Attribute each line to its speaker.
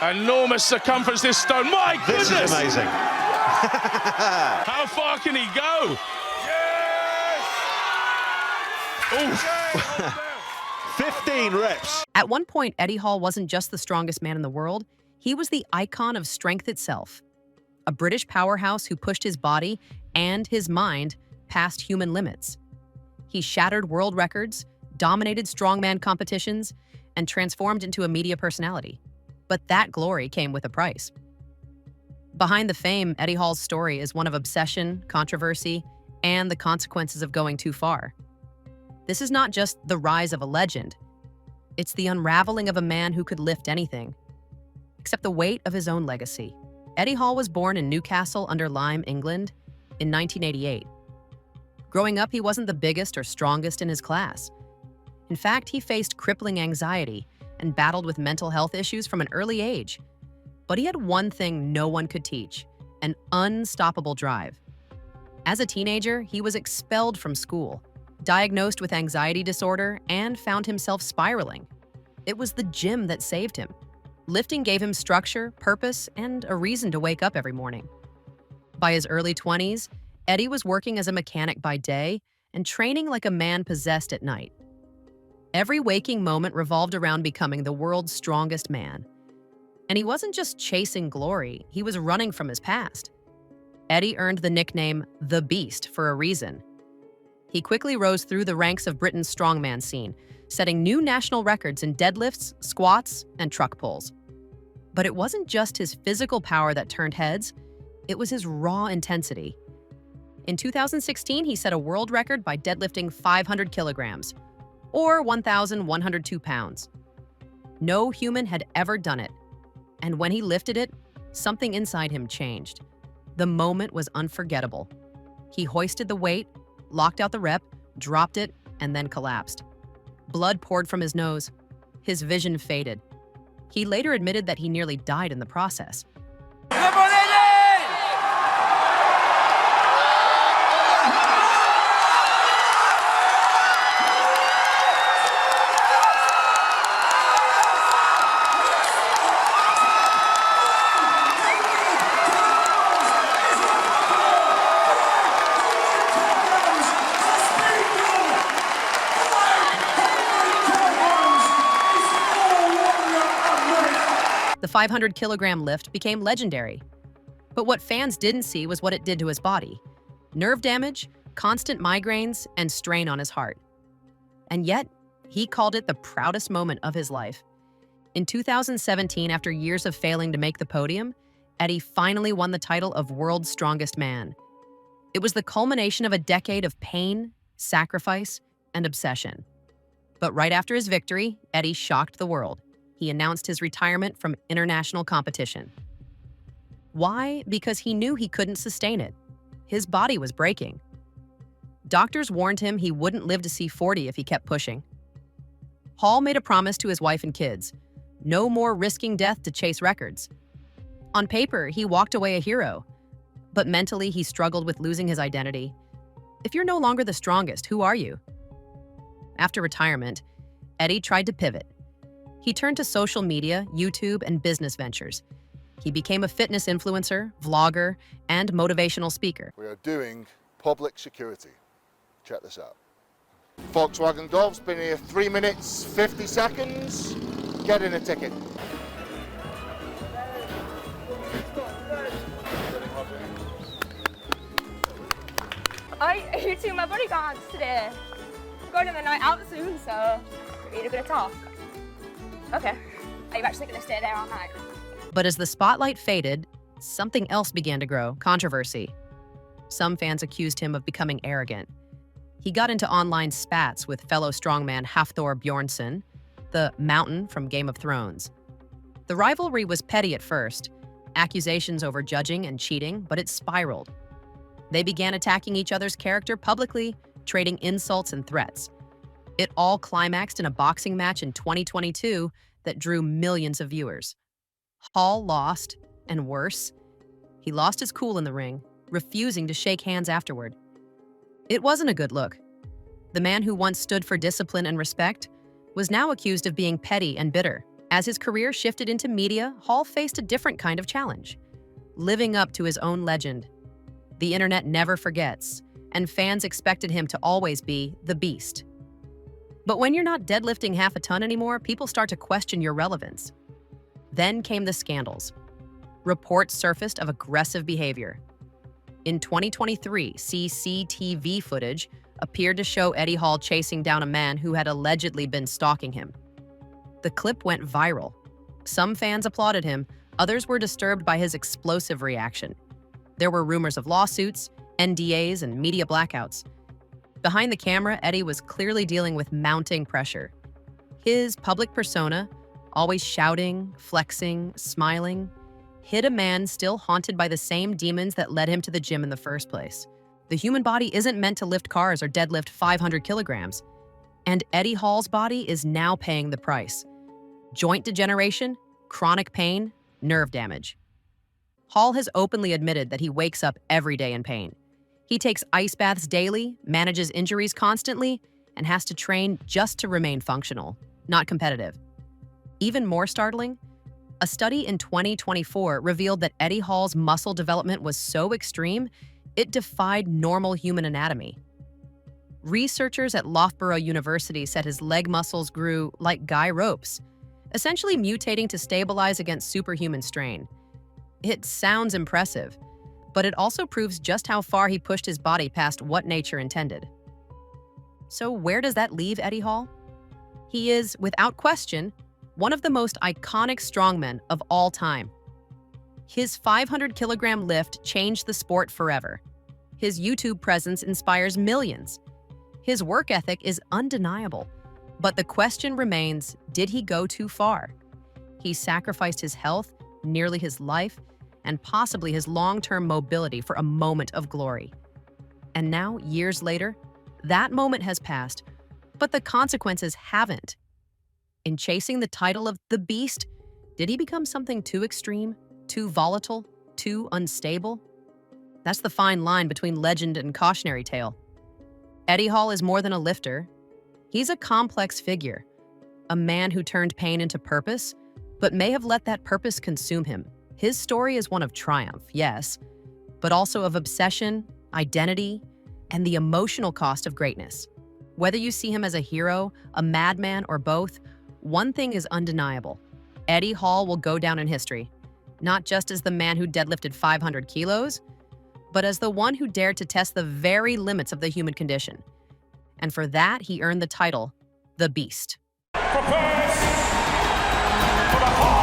Speaker 1: Enormous circumference, this stone. My goodness!
Speaker 2: This is amazing.
Speaker 1: How far can he go? Yes!
Speaker 2: 15 reps.
Speaker 3: At one point, Eddie Hall wasn't just the strongest man in the world, he was the icon of strength itself. A British powerhouse who pushed his body and his mind past human limits. He shattered world records, dominated strongman competitions, and transformed into a media personality. But that glory came with a price. Behind the fame, Eddie Hall's story is one of obsession, controversy, and the consequences of going too far. This is not just the rise of a legend. It's the unraveling of a man who could lift anything, except the weight of his own legacy. Eddie Hall was born in Newcastle under Lyme, England, in 1988. Growing up, he wasn't the biggest or strongest in his class. In fact, he faced crippling anxiety and battled with mental health issues from an early age. But he had one thing no one could teach: an unstoppable drive. As a teenager, he was expelled from school, diagnosed with anxiety disorder, and found himself spiraling. It was the gym that saved him. Lifting gave him structure, purpose, and a reason to wake up every morning. By his early 20s, Eddie was working as a mechanic by day and training like a man possessed at night. Every waking moment revolved around becoming the world's strongest man. And he wasn't just chasing glory, he was running from his past. Eddie earned the nickname The Beast for a reason. He quickly rose through the ranks of Britain's strongman scene, setting new national records in deadlifts, squats, and truck pulls. But it wasn't just his physical power that turned heads, it was his raw intensity. In 2016, he set a world record by deadlifting 500 kilograms, or 1,102 pounds. No human had ever done it, and when he lifted it, something inside him changed. The moment was unforgettable. He hoisted the weight, locked out the rep, dropped it, and then collapsed. Blood poured from his nose. His vision faded. He later admitted that he nearly died in the process. The 500-kilogram lift became legendary. But what fans didn't see was what it did to his body. Nerve damage, constant migraines, and strain on his heart. And yet, he called it the proudest moment of his life. In 2017, after years of failing to make the podium, Eddie finally won the title of World's Strongest Man. It was the culmination of a decade of pain, sacrifice, and obsession. But right after his victory, Eddie shocked the world. He announced his retirement from international competition. Why? Because he knew he couldn't sustain it. His body was breaking. Doctors warned him he wouldn't live to see 40 if he kept pushing. Hall made a promise to his wife and kids: no more risking death to chase records. On paper, he walked away a hero, but mentally he struggled with losing his identity. If you're no longer the strongest, who are you? After retirement, Eddie tried to pivot. He turned to social media, YouTube, and business ventures. He became a fitness influencer, vlogger, and motivational speaker.
Speaker 4: We are doing public security. Check this out. Volkswagen Golf's been here 3 minutes, 50 seconds. Get in a ticket.
Speaker 5: You two my bodyguards today. Going on the night out soon, so you're gonna talk. Okay. Are you actually gonna stay there all night?
Speaker 3: But as the spotlight faded, something else began to grow: controversy. Some fans accused him of becoming arrogant. He got into online spats with fellow strongman Hafthor Bjornsson, the Mountain from Game of Thrones. The rivalry was petty at first, accusations over judging and cheating, but it spiraled. They began attacking each other's character publicly, trading insults and threats. It all climaxed in a boxing match in 2022 that drew millions of viewers. Hall lost, and worse, he lost his cool in the ring, refusing to shake hands afterward. It wasn't a good look. The man who once stood for discipline and respect was now accused of being petty and bitter. As his career shifted into media, Hall faced a different kind of challenge, living up to his own legend. The internet never forgets, and fans expected him to always be the beast. But when you're not deadlifting half a ton anymore, people start to question your relevance. Then came the scandals. Reports surfaced of aggressive behavior. In 2023, CCTV footage appeared to show Eddie Hall chasing down a man who had allegedly been stalking him. The clip went viral. Some fans applauded him, others were disturbed by his explosive reaction. There were rumors of lawsuits, NDAs, and media blackouts. Behind the camera, Eddie was clearly dealing with mounting pressure. His public persona, always shouting, flexing, smiling, hid a man still haunted by the same demons that led him to the gym in the first place. The human body isn't meant to lift cars or deadlift 500 kilograms. And Eddie Hall's body is now paying the price. Joint degeneration, chronic pain, nerve damage. Hall has openly admitted that he wakes up every day in pain. He takes ice baths daily, manages injuries constantly, and has to train just to remain functional, not competitive. Even more startling, a study in 2024 revealed that Eddie Hall's muscle development was so extreme, it defied normal human anatomy. Researchers at Loughborough University said his leg muscles grew like guy ropes, essentially mutating to stabilize against superhuman strain. It sounds impressive, but it also proves just how far he pushed his body past what nature intended. So where does that leave Eddie Hall? He is, without question, one of the most iconic strongmen of all time. His 500-kilogram lift changed the sport forever. His YouTube presence inspires millions. His work ethic is undeniable. But the question remains, did he go too far? He sacrificed his health, nearly his life, and possibly his long-term mobility for a moment of glory. And now, years later, that moment has passed, but the consequences haven't. In chasing the title of the Beast, did he become something too extreme, too volatile, too unstable? That's the fine line between legend and cautionary tale. Eddie Hall is more than a lifter. He's a complex figure, a man who turned pain into purpose, but may have let that purpose consume him. His story is one of triumph, yes, but also of obsession, identity, and the emotional cost of greatness. Whether you see him as a hero, a madman, or both, one thing is undeniable. Eddie Hall will go down in history, not just as the man who deadlifted 500 kilos, but as the one who dared to test the very limits of the human condition. And for that, he earned the title, the Beast.
Speaker 1: Prepares for the